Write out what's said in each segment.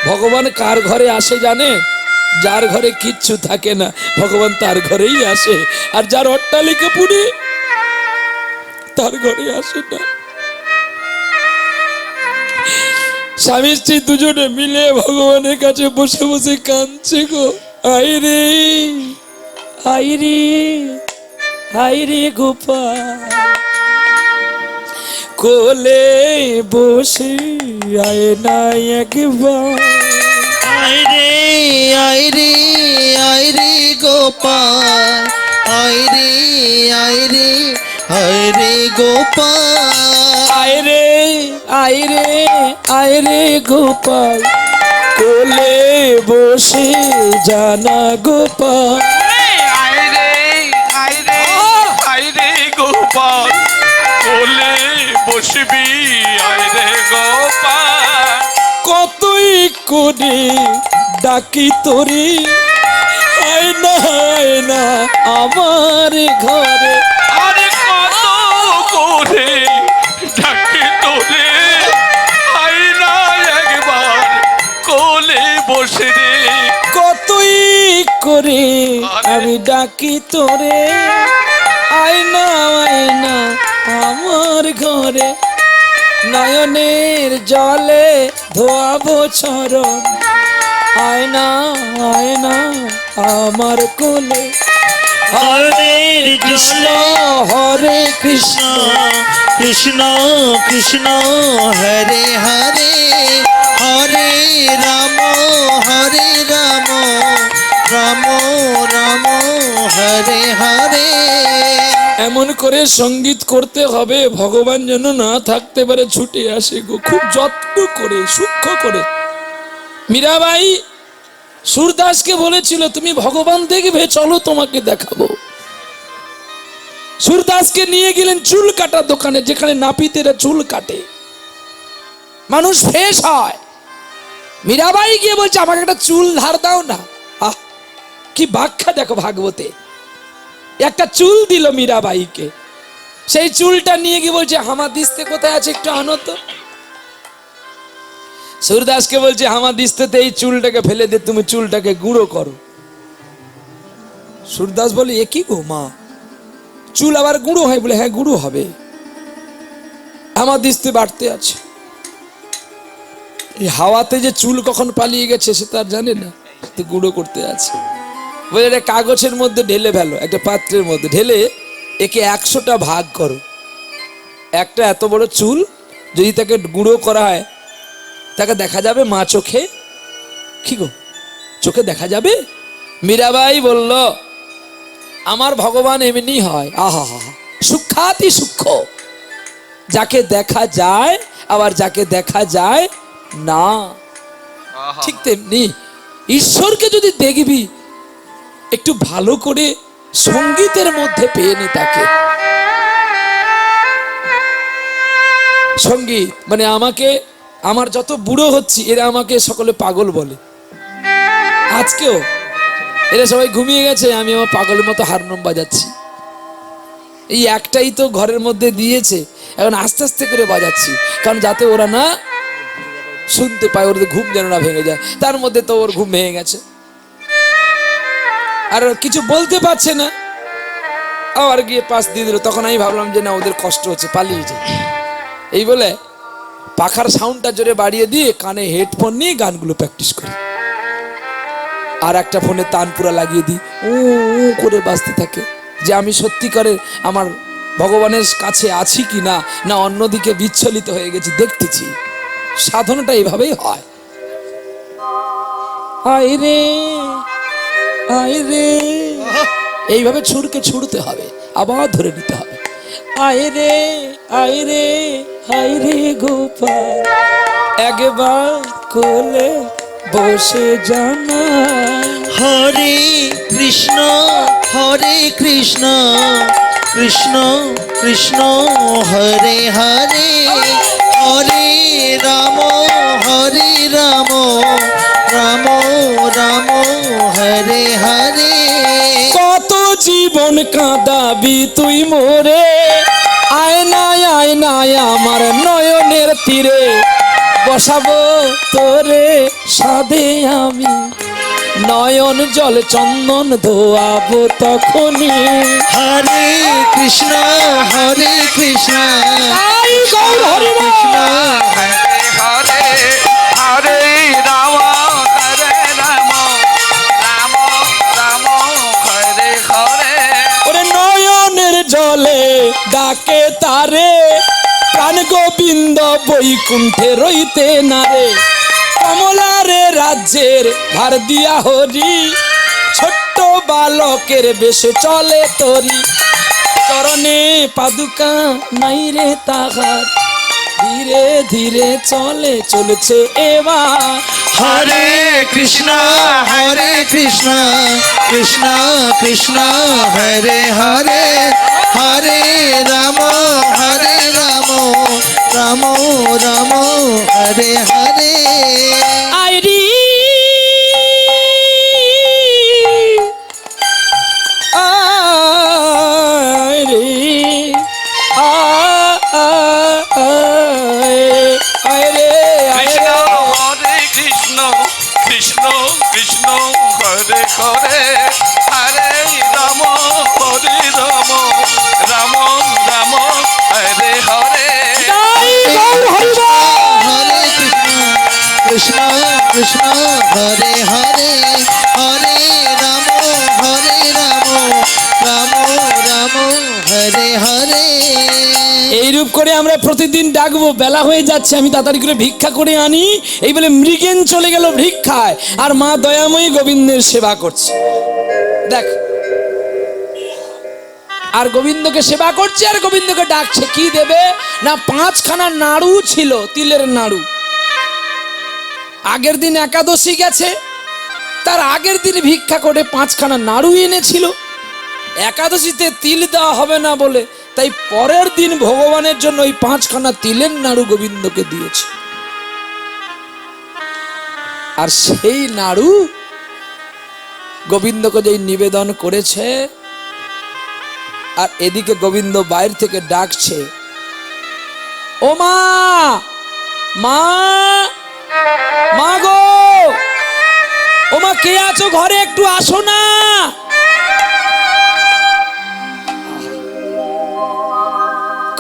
ভগবান কার ঘরে আসে জানে? যার ঘরে কিচ্ছু থাকে না ভগবান তার ঘরেই আসে, আর যার অট্টালিকা পুড়ে তার ঘরে আসে না। স্বামী স্ত্রী দুজনে মিলে ভগবানের কাছে বসে বসে কাঁদছে গো। আইরে আইরে আইরে গোপাল, কোলে বসে আয় না একবার। আইরে আইরে আইরে গোপাল, আইরে আইরে আইরে গোপাল, আইরে আইরে আইরে গোপাল, কোলে বসে জানা গোপাল। আইরে আইরে আইরে গোপাল, কোলে বসবি আইরে গোপাল। কতই করে ডাকি তোরে, আয়না আয়না আমার ঘরে। আরে কত করে ডাকি তোরে, আইনা একবার কোলে বসে রে। কতই করে আমি ডাকি তোরে, আয়না আয়না আমার ঘরে। নয়নের জলে ধোয়াবো চরণ, আয়না আয়না আমার কোলে। হরে কৃষ্ণ কৃষ্ণ হরে কৃষ্ণ, কৃষ্ণ কৃষ্ণ হরে হরে, হরে রাম হরে রাম, রাম রাম হরে হরে। এমন করে সঙ্গীত করতে হবে ভগবান যেন না থাকতে পারে, ছুটে আসে গো, খুব যত্ন করে সূক্ষ্ম করে। মীরাবাই সুরদাসকে বলেছিল তুমি ভগবান দেখবে, চলো তোমাকে দেখাবো। সুরদাসকে নিয়ে গেলেন চুল কাটার দোকানে, যেখানে নাপিতেরা চুল কাটে, মানুষ ফ্রেশ হয়। মীরাবাই গিয়ে বলছে আমাকে একটা চুল ধার দাও না। আহ, কি ব্যাখ্যা দেখো ভাগবতে। একটা চুল দিল মীরাবাইকে, সেই চুলটা নিয়ে গিয়ে বলছে হামাদিস্তে কোথায় আছে একটু আনো তো। সুরদাসকে বলছে হামাদিস্তেতে এই চুলটাকে ফেলে দে, তুমি চুলটাকে গুঁড়ো করো। সুরদাস বলে এ কি গো মা, চুল আবার গুঁড়ো হয়? বলে হ্যাঁ গুঁড়ো হবে, হামাদিস্তে বাড়তে আছে। এই হাওয়াতে যে চুল কখন পালিয়ে গেছে সে তার জানে না, তো গুঁড়ো করতে আছে। বলে একটা কাগজের মধ্যে ঢেলে ফেলো, একটা পাত্রের মধ্যে ঢেলে একে 100টা ভাগ করো। একটা এত বড় চুল যদি তাকে গুঁড়ো করা হয়, তাকে দেখা যাবে মা চোখে? কি গো, চোখে দেখা যাবে? মীরাবাই বলল আমার ভগবান এমনি হয়, আহা হা, সূক্ষ্মাতি সূক্ষ্ম, যাকে দেখা যায় আবার যাকে দেখা যায় না। ঠিক তেমনি ঈশ্বরকে যদি দেখবি একটু ভালো করে সঙ্গীতের মধ্যে পেয়ে নি তাকে। সঙ্গীত মানে আমাকে, আমার যত বুড়ো হচ্ছি এরা আমাকে সকলে পাগল বলে। আজকেও এরা সবাই ঘুমিয়ে গেছে, আমি আমার পাগলের মতো হারমোনিয়াম বাজাচ্ছি। এই একটাই তো ঘরের মধ্যে দিয়েছে, এখন আস্তে আস্তে করে বাজাচ্ছি, কারণ যাতে ওরা না শুনতে পায়, ওদের ঘুম যেন না ভেঙে যায়। তার মধ্যে তো ওর ঘুম ভেঙে গেছে, আর কিছু বলতে পারছে না, আবার গিয়ে পাশ দিয়ে দিল। তখন আমি ভাবলাম যে না ওদের কষ্ট হচ্ছে, পালিয়ে যায়। এই বলে পাখার সাউন্ডটা জোরে বাড়িয়ে দিয়ে কানে হেডফোন নিয়ে গানগুলো প্র্যাকটিস করি, আর একটা ফোনে তানপুরা লাগিয়ে দিই, ও করে বাজতে থাকে, যে আমি সত্যিকারে আমার ভগবানের কাছে আছি কি না, না অন্যদিকে বিচ্ছলিত হয়ে গেছি দেখতেছি। সাধনাটা এইভাবেই হয়। হায় রে হায় রে, এইভাবে ছুড়কে ছুড়তে হবে, আবার ধরে নিতে হবে। আয় রে আয় রে হায় রে গোপাল, একবার কোলে বসে জানা। হরে কৃষ্ণ কৃষ্ণ কৃষ্ণ হরে হরে, হরে রাম রাম রাম হরে হরে। কত জীবন কাঁদাবি তুই মোরে, আয়নায় আয়নায় আমার নয়নের তীরে বসাবো তোরে সাধে আমি, নয়ন জল চন্দন ধোয়াবো তখনই। হরে কৃষ্ণ হরে কৃষ্ণ আই গৌর হরি বল। কৃষ্ণ হরে হরে হরে রাম হরে রাম রাম রাম হরে হরে। ওরে নয়নের জলে ডাকে তারে, প্রাণ গোবিন্দ বৈকুণ্ঠে রইতে নারে। কমলারে রাজ্যের ভার দিয়া হরি, ছোট্ট বালকের বেশে চলে তরি। চরণে পাদুকা নাই রে তাহার, ধীরে ধীরে চলেছে এবার। হরে কৃষ্ণ কৃষ্ণ কৃষ্ণ হরে হরে হরে রাম রাম রাম হরে হরে। আইরি আইরি আইরে কৃষ্ণ হরে কৃষ্ণ কৃষ্ণ কৃষ্ণ হরে হরে হরে রাম হরে রাম রাম রাম হরে হরে। হরে কৃষ্ণ কৃষ্ণ হরে হরে হরে রাম রাম রাম হরে হরে। এইরূপ করে আমরা প্রতিদিন ডাকবো। বেলা হয়ে যাচ্ছে, আমি তাড়াতাড়ি করে ভিক্ষা করে আনি। এই বলে মৃগেন চলে গেল ভিক্ষায়, আর মা দয়াময়ী গোবিন্দের সেবা করছে। দেখ, আর গোবিন্দকে সেবা করছে আর গোবিন্দকে ডাকছে। কি দেবে না, 5খানা নাড়ু ছিল, তিলের নাড়ু। আগের দিন একাদশী গেছে, তার আগের দিন ভিক্ষা করে 5খানা নাড়ু এনেছিল। একাদশীতে তিল দেওয়া হবে না বলে, তাই পরের দিন ভগবানের জন্য ওই 5খানা তিলের নাড়ু গোবিন্দকে দিয়েছে। আর সেই নাড়ু গোবিন্দকে যেই নিবেদন করেছে, আর এদিকে গোবিন্দ বাইরে থেকে ডাকছে, ও মা, মা, মা গো, ও মা, কে আছো ঘরে, একটু আসো না।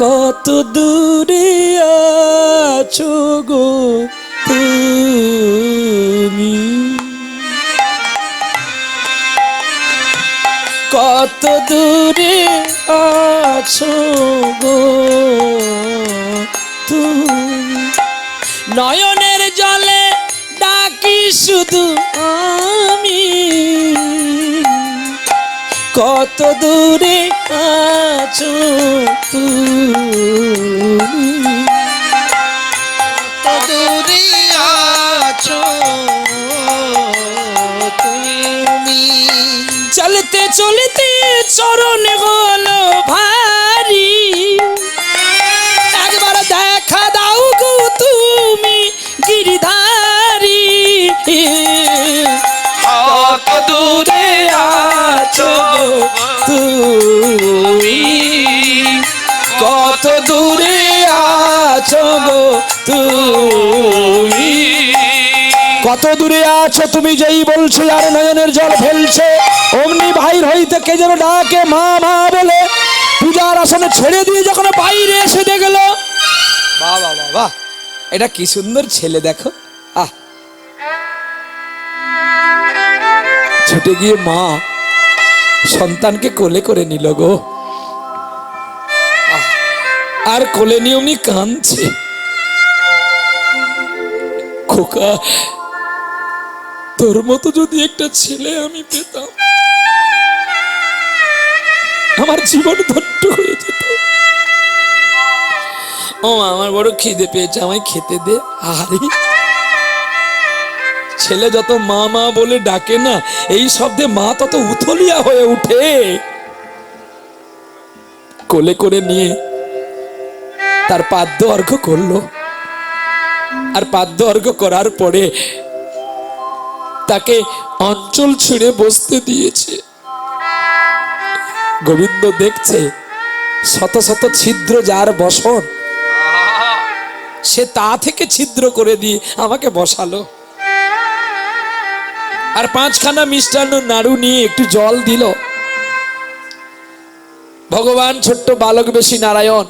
কত দূরে আছো গো তুমি, কত দূরে আছো গো তুমি, নয়নের জলে ডাকি শুধু আমি, কত দূরে আছো তুমি, কত দূরে আছো তুমি। চলতে চলতে চরণ হলো ভারী, একবার দেখা দাও গো তুমি গিরিধারী, কত দূরে আছো তুমি, কত দূরে আছো গো তুমি, কত দূরে আছো তুমি যেই বলছো, আর নয়নের জল ফেলছে, অমনি ভাইর হইতে কে যেন ডাকে মা মা বলে। পূজার আসনে ছেড়ে দিয়ে যখন বাইরে এসে দেখলো, বাবা বাবা, এটা কি সুন্দর ছেলে দেখো। আহ, ছুটে গিয়ে মা সন্তানকে কোলে করে নিল গো। আহ, আর কোলে নিয়ে অমনি কাঁদছে, খোকা, তোর মতো যদি একটা ছেলে আমি পেতাম, আমার জীবন ধন্য হয়ে যেত। ও আমার বড় খিদে পেয়েছে, আমায় খেতে দে। আরে ছেলে যত মা মা বলে ডাকে না, এই শব্দে মা তত উথলিয়া হয়ে উঠে। কোলে করে নিয়ে তার পাদ্য অর্ঘ্য করলো, আর পাদ্য অর্ঘ্য করার পরে তাকে অঞ্চল ছেড়ে বসতে দিয়েছে। গোবিন্দ দেখছে শত শত ছিদ্র যার বসন, সে তা থেকে ছিদ্র করে দিয়ে আমাকে বসালো, আর 5খানা মিষ্টান্ন নাড়ু নিয়ে একটু জল দিল। ভগবান ছোট্ট বালক বেশি নারায়ণ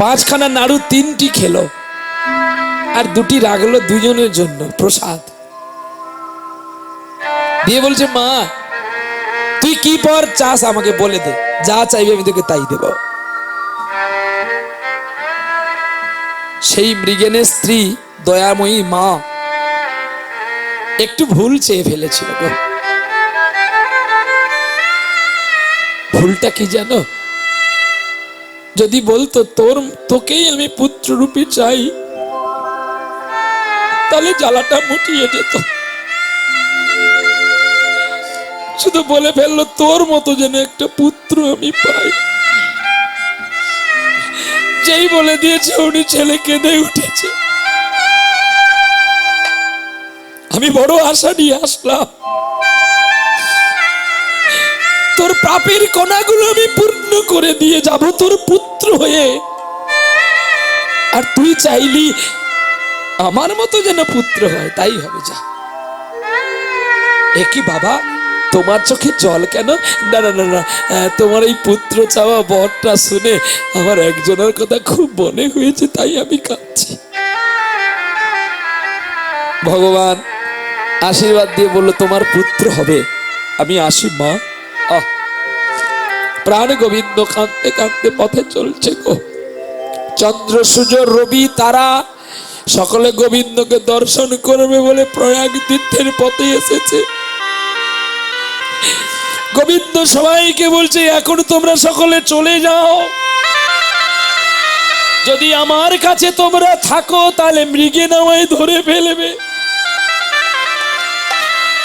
5খানা নাড়ু 3টি খেলো, আর 2টি রাখলো দুজনের জন্য প্রসাদ দিয়ে বলছে, মা তুই কি পর চাস আমাকে বলে দে, যা চাইবে আমি তোকে তাই দেব। সেই মৃগেনের স্ত্রী দয়াময়ী মা একটু ভুল চেয়ে ফেলেছিল গো। ভুলটা কি জানো? যদি বলতো তোকেই আমি পুত্ররূপী চাই, তাহলে জ্বালাটা মুটিয়ে যেত। শুধু বলে ফেললো তোর মতো যেন একটা পুত্র আমি পাই। যেই বলে দিয়েছে উনি ছেলে কেঁদে উঠেছে। আমি বড় আশা নিয়ে আসলাম, তোর পাপের কণাগুলো আমি পূর্ণ করে দিয়ে যাব তোর পুত্র হয়ে, আর তুই চাইলি আমার মতো যেন পুত্র হয়, তাই হবে। যা। একই বাবা, তোমার চোখে জল কেন? না না না না, তোমার এই পুত্র চাওয়া বরটা শুনে আমার একজনের কথা খুব মনে হয়েছে, তাই আমি কাঁদছি। ভগবান আশীর্বাদ দিয়ে বলল, তোমার পুত্র হবে। আমি আসি মা। প্রাণ গোবিন্দ কাঁদতে কাঁদতে পথে চলছে গো। চন্দ্র সূর্য রবি তারা সকলে গোবিন্দকে দর্শন করবে বলে প্রয়াগ তীর্থের পথে এসেছে। গোবিন্দ সবাইকে বলছে, এখন তোমরা সকলে চলে যাও। যদি আমার কাছে তোমরা থাকো তাহলে মৃগে নামায় ধরে ফেলবে,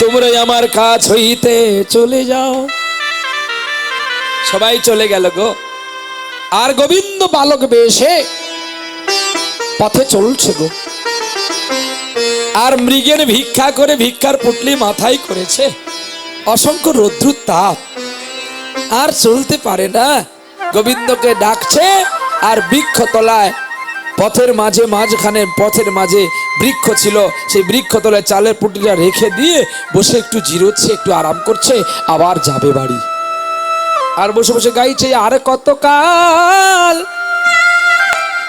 তোমরাই আমার কাছ হইতে চলে যাও। সবাই চলে গেল গো। আর গোবিন্দ বালক বেশে পথে চলছে গো। আর মৃগের ভিক্ষা করে ভিক্ষার পুটলি মাথায় করেছে। অসংখ্য রৌদ্র তাপ, আর চলতে পারে না। গোবিন্দকে ডাকছে, আর বৃক্ষ তলায় পথের মাঝখানে পথের মাঝে বৃক্ষ ছিল, সেই বৃক্ষ তলায় চালের পুটলিটা রেখে দিয়ে বসে একটু জিরোচ্ছে, একটু আরাম করছে, আবার যাবে বাড়ি। আর বসে বসে গাইছে, আর কতকাল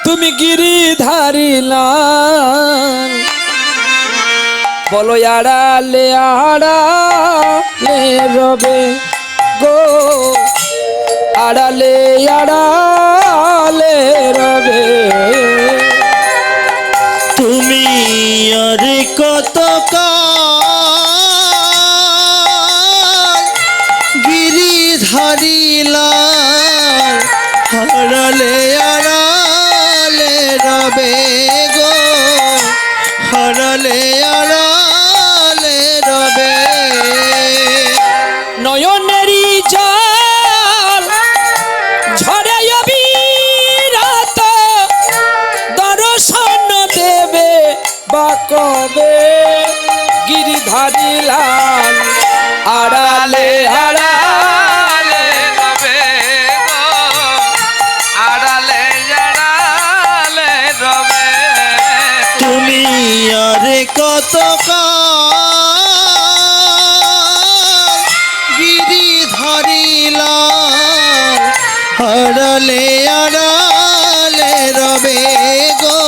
তুমি গিরিধারী লাল, বলো আড়ালে আড়ালে রবে গো, আড়ালে আড়ালে রবে তুমি আর কতকাল গিরিধারী লাল, আড়ালে আড়ালে রবে গো, আড়ালে আড়ালে রবে। নয়নেরই জল ঝরে অবিরত, দর্শন দেবে বা কবে গিরিধারী লাল, আড়ালে আড়ালে রবে গো, আড়ালে আড়ালে রবে। তুমি আর কতকাল গিরিধারী লাল, আড়ালে আড়ালে রবে গো,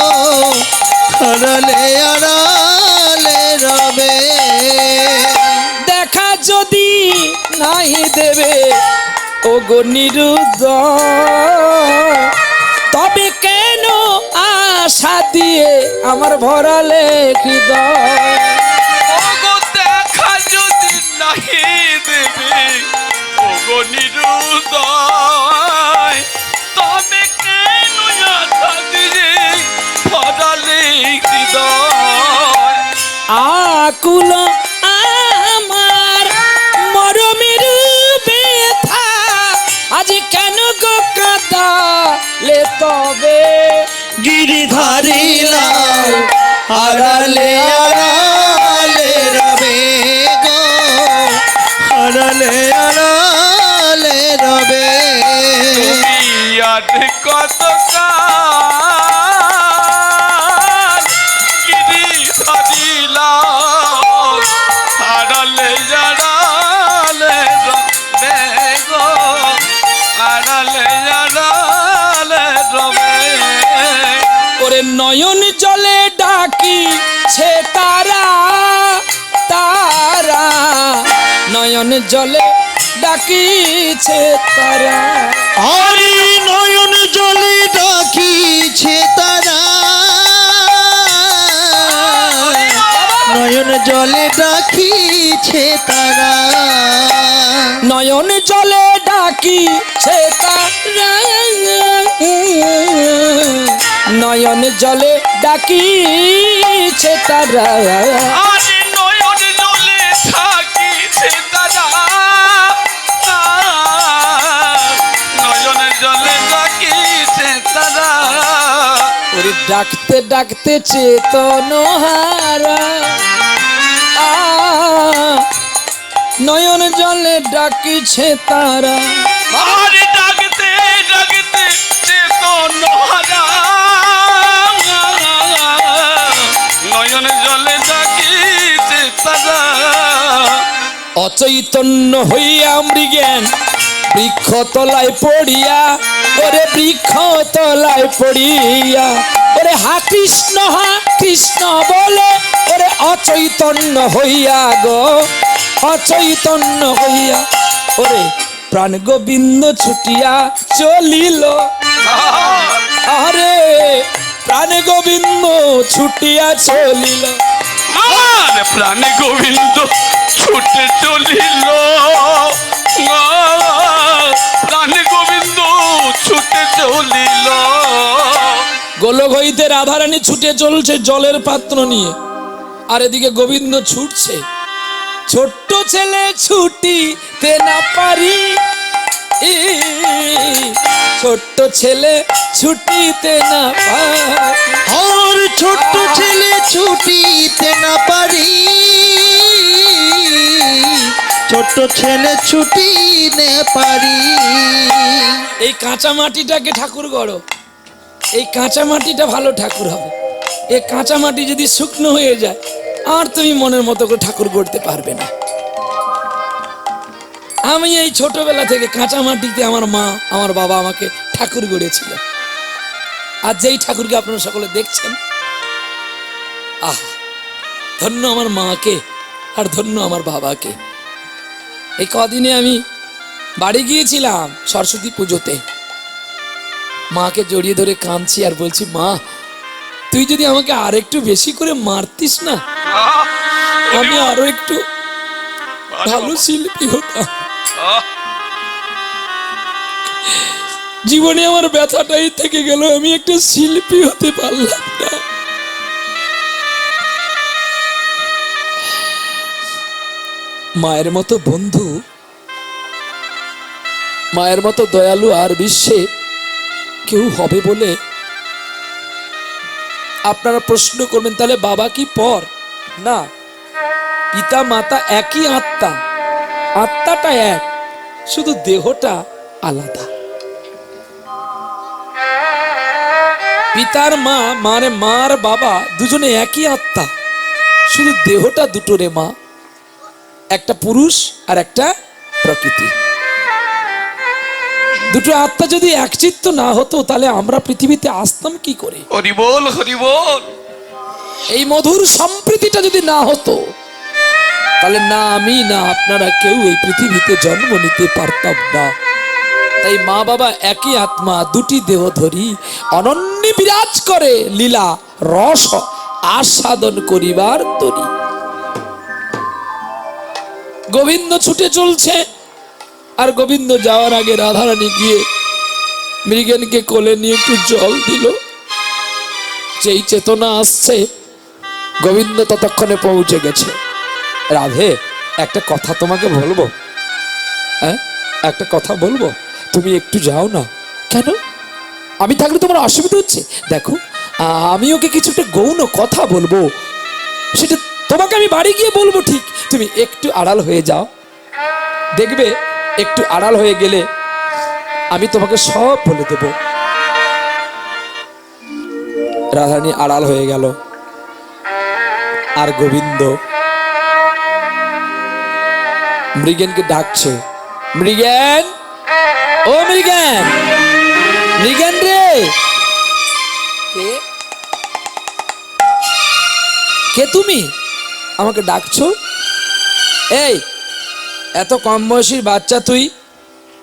আড়ালে আড়ালে রবে। দেখা যদি নাই দেবে ও গো নিরুদ্দয়, তবে কেন আশা দিয়ে আমার ভরালে হৃদয়। ওগো দেখা যদি নাহি দেবে ওগো নিরুদয়, তবে কেন আশা দিয়ে ভরালে হৃদয়। আকুল আমার মরমের ব্যথা, আজ কেন গো কাঁদালে তবে গিরিধারী লাল, আড়ালে আড়ালে রবে গো, আড়ালে আড়ালে রবে। তুমি আর কতকাল জলে ডাকিছে তারা। আরে নয়ন জলে ডাকিছে তারা, নয়ন জলে ডাকিছে তারা, নয়ন জলে ডাকিছে তারা, নয়ন জলে ডাকিছে তারা। আরে নয়ন জলে থাকিছে তারা, নয়ন জলে থাকিছে তারা। ওরে ডাকতে ডাকতে চেতন হারা, নয়ন জলে ডাকিছে তারা। আরে ডাকতে ডাকতে চেতন হারা, নয়ন জলে ডাকিছে তারা। অচৈতন্য হইয়া মৃগেন বৃক্ষ তলায় পড়িয়া, ওরে বৃক্ষ তলায় পড়িয়া, ওরে হা কৃষ্ণ বলে, ওরে অচৈতন্য হইয়া গো, অচৈতন্য হইয়া, ওরে প্রাণ গোবিন্দ ছুটিয়া চলিল। আরে প্রাণ গোবিন্দ ছুটিয়া চলিল। আর প্রাণ গোবিন্দ ছুটে চলিল, প্রাণ গোবিন্দ ছুটে চলিল। গোলক হইতে রাধারানী ছুটে চলছে জলের পাত্র নিয়ে, আর এদিকে গোবিন্দ ছুটছে। ছোট্ট ছেলে ছুটিতে না পারি, ছোট্ট ছেলে ছুটিতে না পারি। আর ছোট্ট ছেলে ছুটিতে না পারি, ছোট্ট ছেলে ছুটিতে পারি। এই কাঁচা মাটিটাকে ঠাকুর গড়ো, এই কাঁচা মাটিটা ভালো ঠাকুর হবে। এই কাঁচা মাটি যদি শুকনো হয়ে যায়, আর তুমি মনের মতো করে ঠাকুর গড়তে পারবে না। আমি এই ছোটবেলা থেকে কাঁচা মাটিতে আমার মা আমার বাবা আমাকে ঠাকুর গড়েছিল। আর যেই ঠাকুরকে আপনারা সকলে দেখছেন, আহ ধন্য আমার মাকে আর ধন্য আমার বাবাকে। এই কদিনে আমি বাড়ি গিয়েছিলাম সরস্বতী পুজোতে, মাকে জড়িয়ে ধরে কাঁদছি আর বলছি, মা তুই যদি আমাকে আর একটু বেশি করে মারতিস না, আমি আরো একটু ভালো শিল্পী হতাম। জীবনে আমার ব্যথাটাই থেকে গেল, আমি একটা শিল্পী হতে পারলাম না। মায়ের মতো বন্ধু, মায়ের মতো দয়ালু আর বিশ্বে কেউ হবে বলে আপনারা প্রশ্ন করবেন, তাহলে বাবা কি পর? না, পিতা মাতা একই আত্মা, আত্মাটা এক, শুধু দেহটা আলাদা। পিতার মা মানে মার বাবা দুজনে একই আত্মা, শুধু দেহটা দুটো রে মা, একটা পুরুষ আর একটা প্রকৃতি। দুটো আত্মা যদি একচিত্ত না হতো, তাহলে আমরা পৃথিবীতে আসতাম কি করে? হরি বল, হরি বল। এই মধুর সম্প্রীতিটা যদি না হতো, তাহলে না আমি না আপনারা কেউ এই পৃথিবীতে জন্ম নিতে পারতাম না। তাই মা বাবা একই আত্মা, দুটি দেহ ধরি অনন্য বিরাজ করে লীলা রস আস্বাদন করিবার তরি। গোবিন্দ ছুটে চলছে, আর গোবিন্দ যাওয়ার আগে রাধারানী গিয়ে মৃগেনকে কোলে নিয়ে একটু জল দিল। যেই চেতনা আসছে, গোবিন্দ ততক্ষণে পৌঁছে গেছে। রাধে, একটা কথা তোমাকে বলবো, হ্যাঁ একটা কথা বলবো, তুমি একটু যাও না। কেন? আমি থাকলে তোমার অসুবিধা হচ্ছে? দেখো, আমি ওকে কিছু একটা গৌণ কথা বলবো, সেটা তোমাকে আমি বাড়ি গিয়ে বলবো, ঠিক তুমি একটু আড়াল হয়ে যাও। দেখবে একটু আড়াল হয়ে গেলে আমি তোমাকে সব বলে দেব। রাধারানী আড়াল হয়ে গেল, আর গোবিন্দ মৃগেনকে ডাকছে, মৃগেন, ও মৃগেন, মৃগেন রে। কে তুমি? আমাকে ডাকছো? এই এত কম বয়সী বাচ্চা তুই,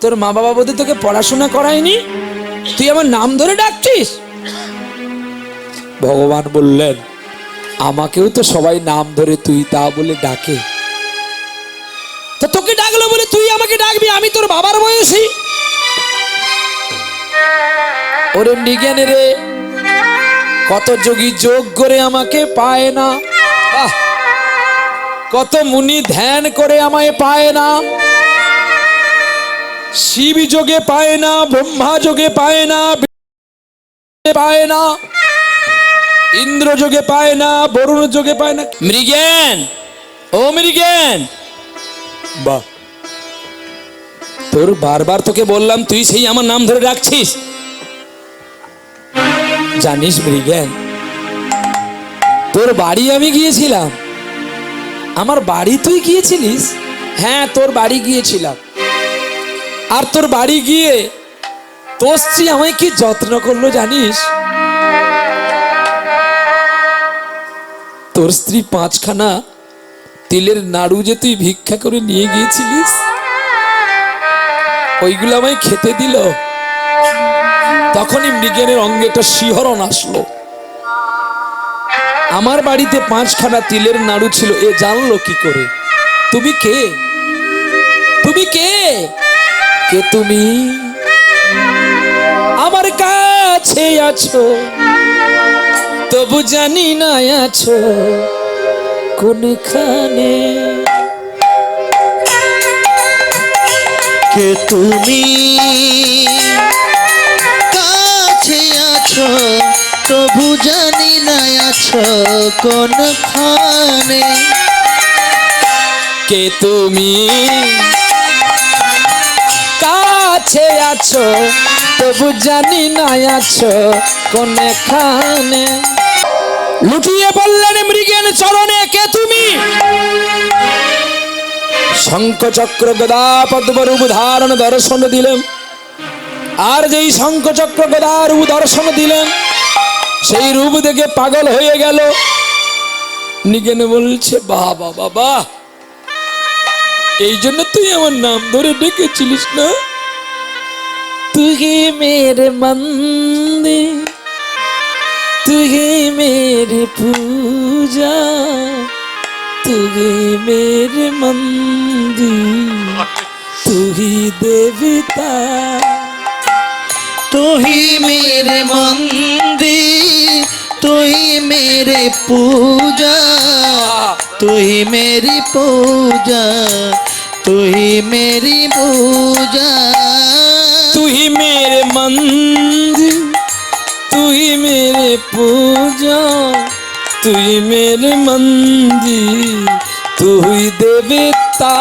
তোর মা বাবা বোধহয় তোকে পড়াশোনা করায়নি, তুই আমার নাম ধরে ডাকছিস? ভগবান বললেন, আমাকেও তো সবাই নাম ধরে তুই তা বলে ডাকে, তো তোকে ডাকলো বলে তুই আমাকে ডাকবি? আমি তোর বাবার বয়সী। ওরে মৃগেন রে, কত যোগী যোগ করে আমাকে পায় না, আহ, কত মুনি ধ্যান করে আমায় পায় না, শিব যোগে পায় না, ব্রহ্মা যোগে পায় না, পায় না, ইন্দ্র যোগে পায় না, বরুণ যোগে পায় না। মৃগেন, ও মৃগেন, বাহ, তোর বারবার তোকে বললাম, তুই সেই আমার নাম ধরে ডাকছিস। জানিস মৃগেন, তোর বাড়ি আমি গিয়েছিলাম। আমার বাড়ি তুই গিয়েছিলিস? হ্যাঁ, তোর বাড়ি গিয়েছিলাম। আর তোর বাড়ি গিয়ে তোর স্ত্রী আমায় কি যত্ন করলো জানিস? তোর স্ত্রী 5খানা তিলের নাড়ু যে তুই ভিক্ষা করে নিয়ে গিয়েছিলিস, ওইগুলো আমায় খেতে দিল। তখনই মৃগেনের অঙ্গে একটা শিহরণ আসলো। আমার বাড়িতে 5খানা তিলের নাড়ু ছিল, এ জানলো কি করে? তুমি কে? তুমি কে? কে তুমি? আমার কাছে আছো, তবু জানি না আছো কোনখানে। কে তুমি? কাছে আছো, তবু জানি না আছো কোনখানে। কে তুমি? কাছে আছো, তবু জানি না আছো কোনখানে। লুটিয়ে বললেন মৃগেন চরণে, কে তুমি? শঙ্খ চক্র গদা পদ্ম রূপ ধারণ দর্শন দিলেন। আর যেই শঙ্খ চক্র গদা রূপ দর্শন দিলেন, সেই রূপ দেখে পাগল হয়ে গেল। মৃগেন বলছে, বাবা বাবা, এই জন্য তুই আমার নাম ধরে ডেকেছিলিস না? তুই মেরে মন্দির, তুই মেরে পূজা, তুই মেরে মন্দির, তুই দেবতা। তুই মেরে মন্দির, তুই মেরে পূজা, তুই মেরি পূজা, তুই মেরি পূজা। তুই মেরে মন্দির, তুই মেরে পূজা, তুই মেরে মন্দির, তুই দেবতা।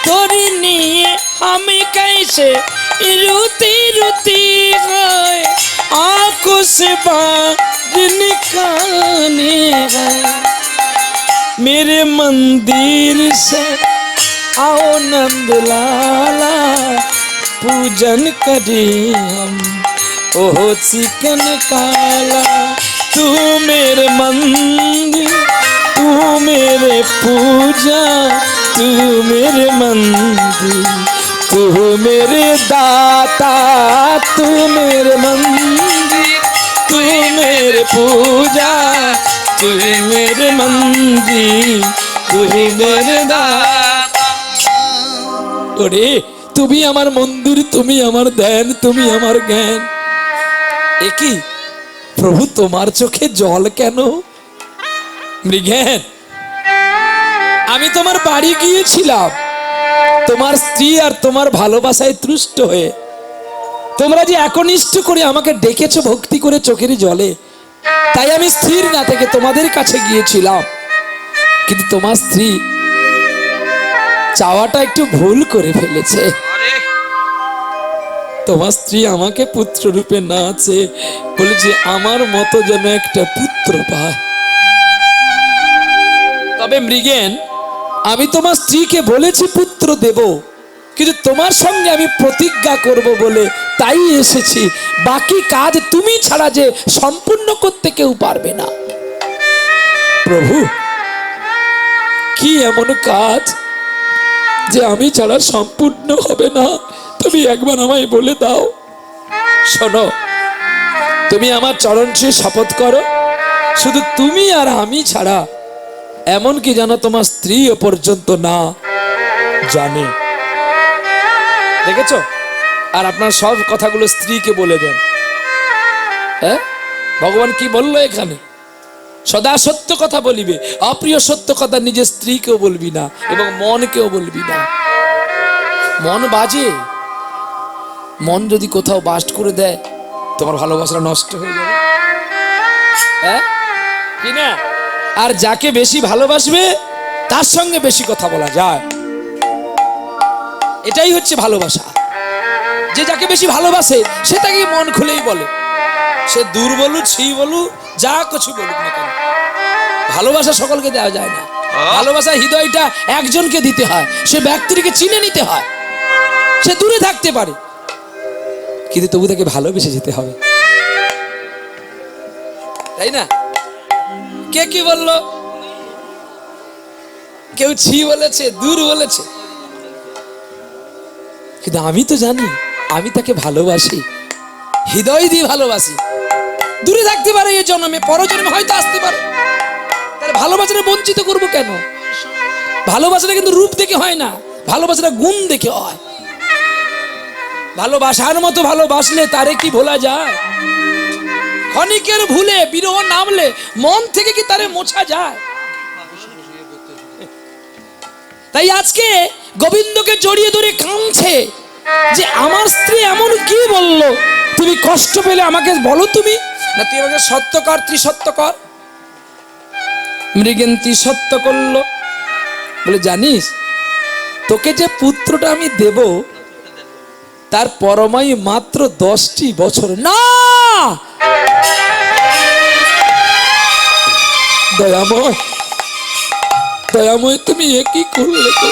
তোরি নিয়ে আমি कैसे रुती रुती गए, आंखों से बाहर निकाले गए। मेरे मंदिर से आओ नंद लाला, पूजन करें हम ओह चिकन काला। तू मेरे मंदिर, तू मेरे पूजा, तू मेरे मंदिर, तू मेरे दाता। तू मेरे मंदिर, तू मेरे पूजा, तू मेरे मंदिर, तू मेरे दाता। ওরে, তুমি আমার মন্দির, তুমি আমার ধ্যান, তুমি আমার জ্ঞান। একই প্রভু, তোমার চোখে জল কেন? মৃগেন, আমি তোমার বাড়ি গিয়েছিলাম তোমার স্ত্রী আর তোমার ভালোবাসায় তুষ্ট হয়ে। তোমরা যে একনিষ্ঠ করে আমাকে ডেকেছো ভক্তি করে চোখের জলে, তাই আমি স্থির না থেকে তোমাদের কাছে গিয়েছিলাম। কিন্তু তোমার স্ত্রী চাওয়াটা একটু ভুল করে ফেলেছে। তোমার স্ত্রী আমাকে পুত্র রূপে না আছে, বলেছে আমার মতো যেন একটা পুত্র পায়। তবে মৃগেন, আমি তোমার স্ত্রীকে বলেছি পুত্র দেব, কিন্তু তোমার সঙ্গে আমি প্রতিজ্ঞা করব বলে তাই এসেছি। বাকি কাজ তুমি ছাড়া যে সম্পূর্ণ করতে কেউ পারবে না। প্রভু, কি এমন কাজ যে আমি ছাড়া সম্পূর্ণ হবে না, তুমি একবার আমায় বলে দাও। শোনো, তুমি আমার চরণ ছুঁয়ে শপথ করো, শুধু তুমি আর আমি ছাড়া এমনকি যেন তোমার স্ত্রীও পর্যন্ত না জানে। দেখেছো? আর আপনার সব কথাগুলো স্ত্রীকে বলে দেন। হ্যাঁ, ভগবান কি বললো এখানে? সদা সত্য কথা বলিবে, অপ্রিয় সত্য কথা নিজের স্ত্রীকেও বলবি না এবং মনকেও বলবি না। মন বাজে, মন যদি কোথাও বাস্ট করে দেয় তোমার ভালোবাসাটা নষ্ট হয়ে যাবে। হ্যাঁ কি না? আর যাকে বেশি ভালোবাসবে তার সঙ্গে বেশি কথা বলা যায়, এটাই হচ্ছে ভালোবাসা। যে যাকে বেশি ভালোবাসে সে তাকে মন খুলেই বলে, সে দূর বলুক ছি বলুক যা কিছু বলুক না কেন। ভালোবাসা সকলকে দেওয়া যায় না, ভালোবাসা হৃদয়টা একজনকে দিতে হয়, সে ব্যক্তিকে চিনে নিতে হয়। সে দূরে থাকতে পারে কিন্তু তবু তাকে ভালোবেসে যেতে হবে, তাই না? কে কি বললো? কেউ ছি বলেছে, দূর বলেছে, কিন্তু আমি তো জানি আমি তাকে ভালোবাসি, হৃদয় দিয়ে ভালোবাসি। দূরে থাকতে পারে এই জন্মে, পরজন্মে হয়তো আসতে পারে, তাহলে ভালোবাসাটা বঞ্চিত করবো কেন? ভালোবাসাটা কিন্তু রূপ দেখে হয় না, ভালোবাসাটা গুণ দেখে হয়। ভালোবাসার মতো ভালোবাসলে তারে কি ভোলা যায়? ক্ষণিকের ভুলে বিরহ নামলে মন থেকে কি তারে মোছা যায়? তাই আজকে গোবিন্দকে জড়িয়ে ধরে কাঁদছে যে আমার স্ত্রী এমন কি বললো, তুমি কষ্ট পেলে আমাকে বলো, তুমি না তুই আমাকে সত্য কর, ত্রিসত্য কর। মৃগেন ত্রিসত্য করলো, বলে জানিস তোকে যে পুত্রটা আমি দেব তার পরমায়ু মাত্র 10টি বছর। না দয়াময়, দয়াময় তুমি একই করলে তো?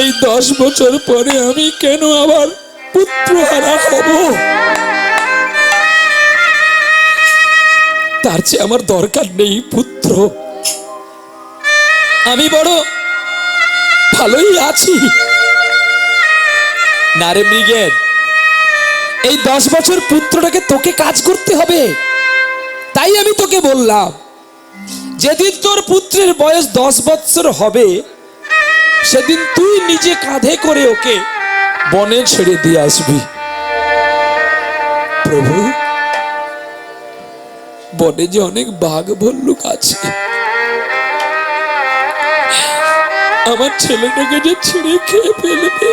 এই 10 বছর পরে আমি কেন আবার পুত্র হারা হব? তার চেয়ে আমার দরকার নেই পুত্র, আমি বড় ভালোই আছি। না রে মৃগেন, এই 10 বছর পুত্রটাকে তোকে কাজ করতে হবে। তাই আমি তোকে বললাম যেদিন তোর পুত্রের বয়স 10 বছর হবে সেদিন তুই নিজে কাঁধে করে ওকে বনে ছেড়ে দিয়ে আসবি। প্রভু, বনে যে অনেক বাঘ ভল্লুক আছে, আমার ছেলেটাকে যে ছিঁড়ে খেয়ে ফেলবে।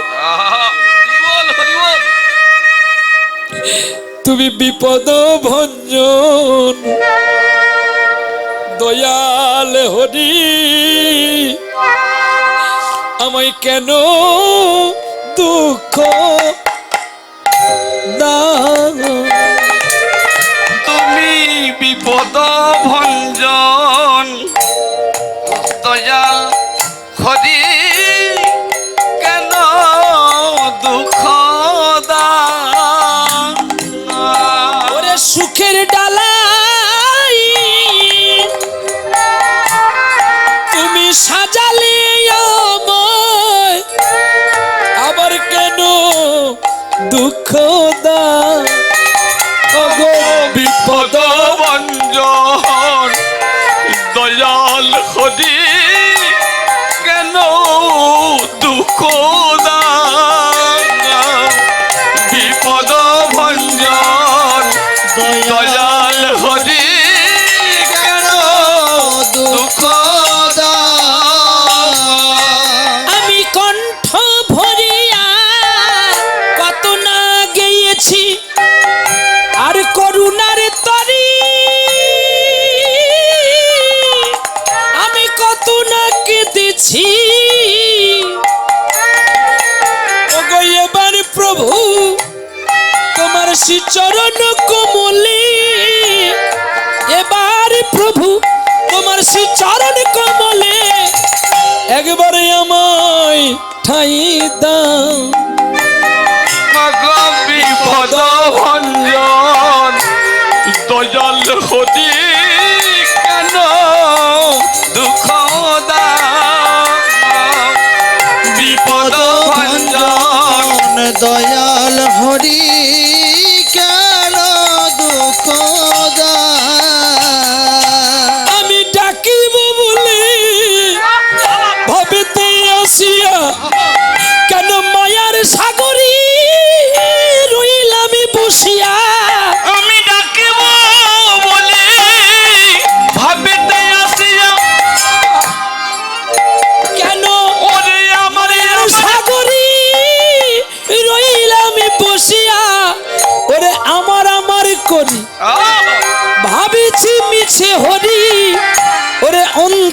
তুমি বিপদ ভঞ্জন দয়াল হরি, আমায় কেন দুঃখ দাও? তুমি বিপদ ভঞ্জন দয়াল হরি, কেন দুঃখ দাও? ওরে সুখের ডালাই তুমি সাজালে আমায়, আবার কেন দুঃখ দাও? ওগো বিপদ ভঞ্জন দয়াল হরি, কেন দুঃখ দাও? বিপদ ভঞ্জন দয়াল হরি, কেন দুঃখ দাও? আমি কণ্ঠ ভরিয়া কত না গেয়েছি আর করুণার তরি, আমি কত না কেঁদেছি। ওগো এবার প্রভু তোমার শ্রীচরণ কমলে, এবার প্রভু তোমার শ্রীচরণ কমলে একবারে আমায় ঠাই দাও। বিপদ ভঞ্জন দয়াল হরি, কেন দুঃখ দাও?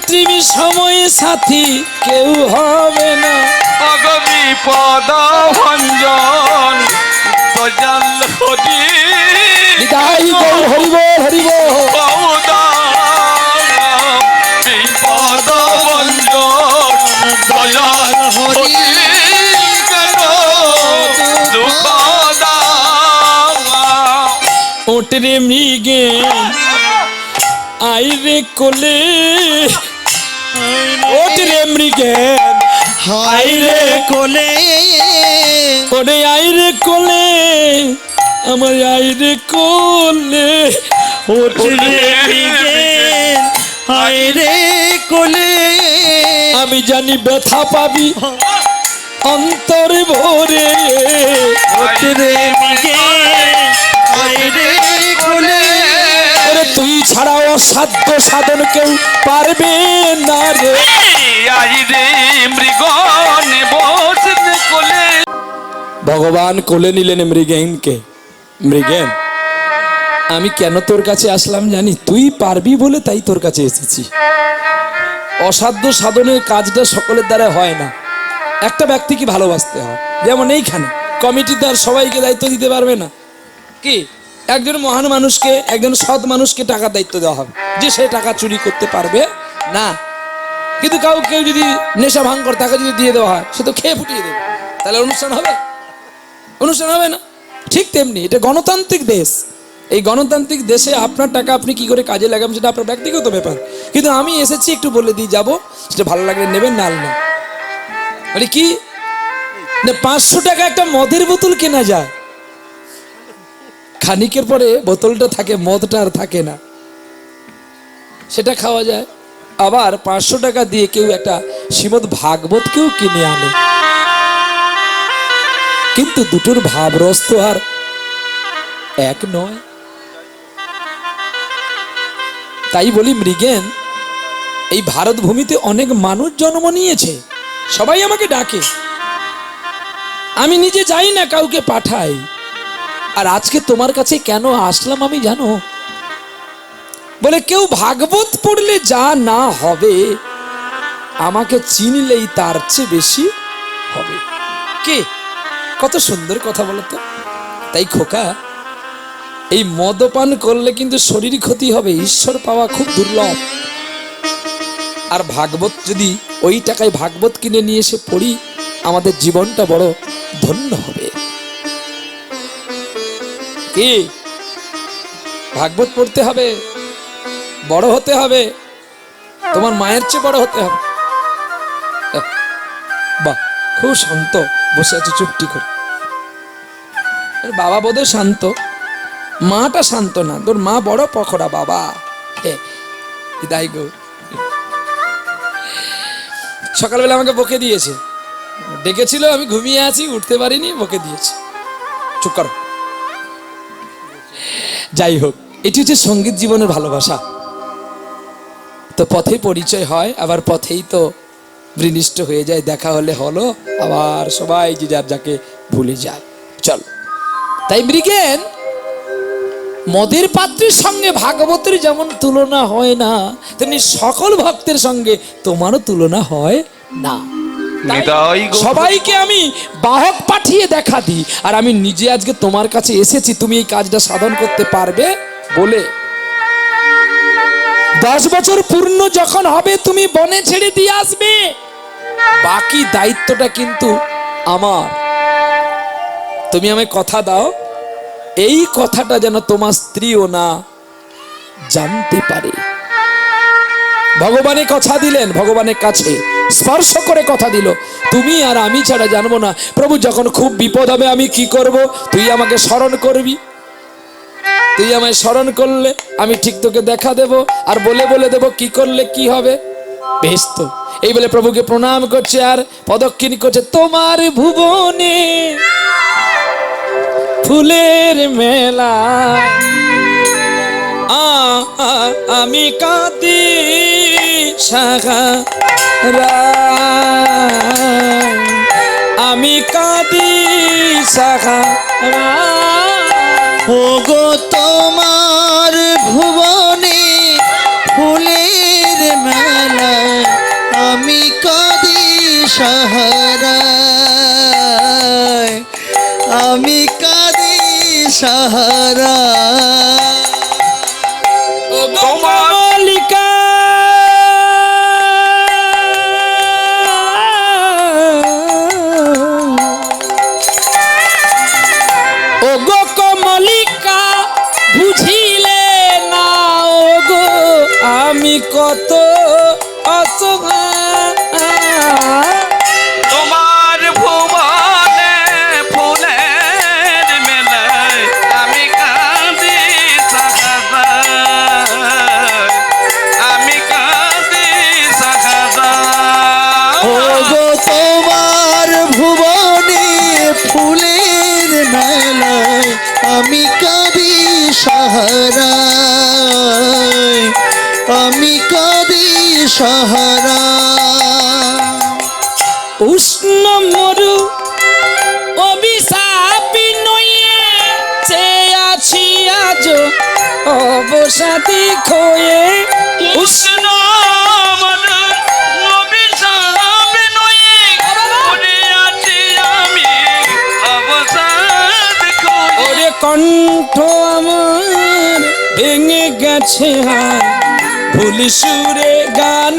অন্তিম সময়ে সাথী কেউ হবে না। অগ বিপদ ভঞ্জন দয়াল হরি নিতাই গৌর হরিবোল হরিবোল। বিপদ ভঞ্জন দয়াল হরি কেন দুঃখ ওটরে মৃগে আইরে কোলে, ওটরে মৃগে হাইরে কোলে, ওরে আইরে কোলে, আমার আইরে কোলে, ওঠরে বিকেল হাইরে কোলে। আমি জানি ব্যথা পাবি অন্তর ভরে, ওঠরে বিকেল হাইরে কোলে। ওরে তুই ছাড়া অসাধ্য সাধন কেউ পারবে না রে। আইরে মৃগন বসনে কোলে। ভগবান কোলে নিলেন মৃগেনকে। মৃগেন, আমি কেন তোর কাছে আসলাম জানি? তুই পারবি বলে তাই তোর কাছে এসেছি। অসাধ্য সাধনের কাজটা সকলের দ্বারা হয় না, একটা ব্যক্তিকে ভালোবাসতে হয়। যেমন এইখানে কমিটি তার সবাইকে দায়িত্ব দিতে পারবে না। কি একজন মহান মানুষকে, একজন সৎ মানুষকে টাকার দায়িত্ব দেওয়া হবে যে সে টাকা চুরি করতে পারবে না। কিন্তু কেউ যদি নেশা ভাঙ করে তাকে যদি দিয়ে দেওয়া হয়, সে তো খেয়ে ফুটিয়ে দেবে, তাহলে অনুষ্ঠান হবে? অনুষ্ঠান হবে না। ঠিক তেমনি এটা গণতান্ত্রিক দেশ। এই গণতান্ত্রিক দেশে আপনার টাকা আপনি কি করে কাজে লাগাবেন সেটা আপনার ব্যক্তিগত ব্যাপার। কিন্তু আমি এসেছি একটু বলে দিয়ে যাবো, সেটা ভালো লাগলে নেবেন, নাল না। মানে কি না, 500 টাকা একটা মদের বোতল কেনা যায়, খানিকের পরে বোতলটা থাকে, মদটা আর থাকে না, সেটা খাওয়া যায়। আবার 500 টাকা দিয়ে কেউ একটা শ্রীমদ ভাগবত কেউ কিনে আনে, কিন্তু দুটোর ভাবরস তো আর এক নয়। তাই বলি মৃগেন, এই ভারত ভূমিতে অনেক মানুষ জন্ম নিয়েছে, সবাই আমাকে ডাকে, আমি নিজে যাই না, কাউকে পাঠাই। আর আজকে তোমার কাছে কেন আসলাম আমি জানো? বলে কেউ ভাগবত পড়লে যা না হবে, আমাকে চিনলেই তার চেয়ে বেশি হবে। কে? কত সুন্দর কথা বলো তো। তাই খোকা, এই মদপান করলে কিন্তু শরীর ক্ষতি হবে, ঈশ্বর পাওয়া খুব দুর্লভ। আর ভাগবত যদি ওই টাকায় ভাগবত কিনে নিয়ে এসে পড়ি, আমাদের জীবনটা বড় ধন্য হবে। কি ভাগবত পড়তে হবে, বড় হতে হবে, তোমার মায়ের চেয়ে বড় হতে হবে। বাহ, খুব শান্ত বসে আছে চুপটি করে। বাবা বোধহয় শান্ত, মাটা শান্ত না। তোর মা বড় পকড়া বাবা। তাই গো, সকালবেলা আমাকে বকে দিয়েছে, ডেকেছিল, আমি ঘুমিয়ে আছি, উঠতে পারিনি, বকে দিয়েছে। চুপ করো। যাই হোক, এটি হচ্ছে সঙ্গীত জীবনের ভালোবাসা। তো পথে পরিচয় হয়, আবার পথেই তো বিনষ্ট হয়ে যায়, দেখা হলে হলো, আবার সবাই যে যার যাকে ভুলে যায়। চল, তাই মৃগেন, মদের পাত্রের সঙ্গে ভাগবতের যেমন তুলনা হয় না, তেমনি সকল ভক্তের সঙ্গে তোমারও তুলনা হয় না। সবাইকে আমি বাহক পাঠিয়ে দেখা দিই, আর আমি নিজে আজকে তোমার কাছে এসেছি তুমি এই কাজটা সাধন করতে পারবে বলে। 10 বছর পূর্ণ যখন হবে তুমি বনে ছেড়ে দিয়ে আসবে, বাকি দায়িত্বটা কিন্তু আমার। তুমি আমায় কথা দাও, এই কথাটা যেন তোমার স্ত্রীও না জানতে পারে। ভগবানের কথা দিলেন, ভগবানের কাছে স্পর্শ করে কথা দিল, তুমি আর আমি ছাড়া জানবো না। প্রভু, যখন খুব বিপদ হবে আমি কি করব, তুই আমাকে স্মরণ করবি, তুই আমায় স্মরণ করলে আমি ঠিক তোকে দেখা দেব, আর বলে দেব কি করলে কি হবে। বেশ, তো এই বলে প্রভুকে প্রণাম করছে আর পদক্ষিণ করছে। তোমার ভুবনে ফুলের মেলা, আমি কাঁদি সাহারা, আমি কাঁদি সাহারা। ওগো তোমার ভুবনে ফুলের মেলা, সাহারায় আমি কাঁদি সাহারা তোমার মল্লিকা ও গো কমলিকা বুঝিলে না ও গো আমি কত অসহায় তোমার ভুবনে ফুলের মেলায় আমি কাঁদি সাহারায় আমি কাঁদি সাহারায় ও গো তোমার ভুবনে ফুলের মেলায় আমি কাঁদি সাহারায় আমি কাঁদি সাহারা উষ্ণ মরু অভিশাপী নয়ে চেয়ে আছি আজ অবসাদী খয়ে উষ্ণ মধুর অভিশাপ নয়ে পড়ে আছি আমি অবসাদ খুঁজে। ওরে কণ্ঠ আমার ভেঙে গেছে হায় ভুল সুরে গান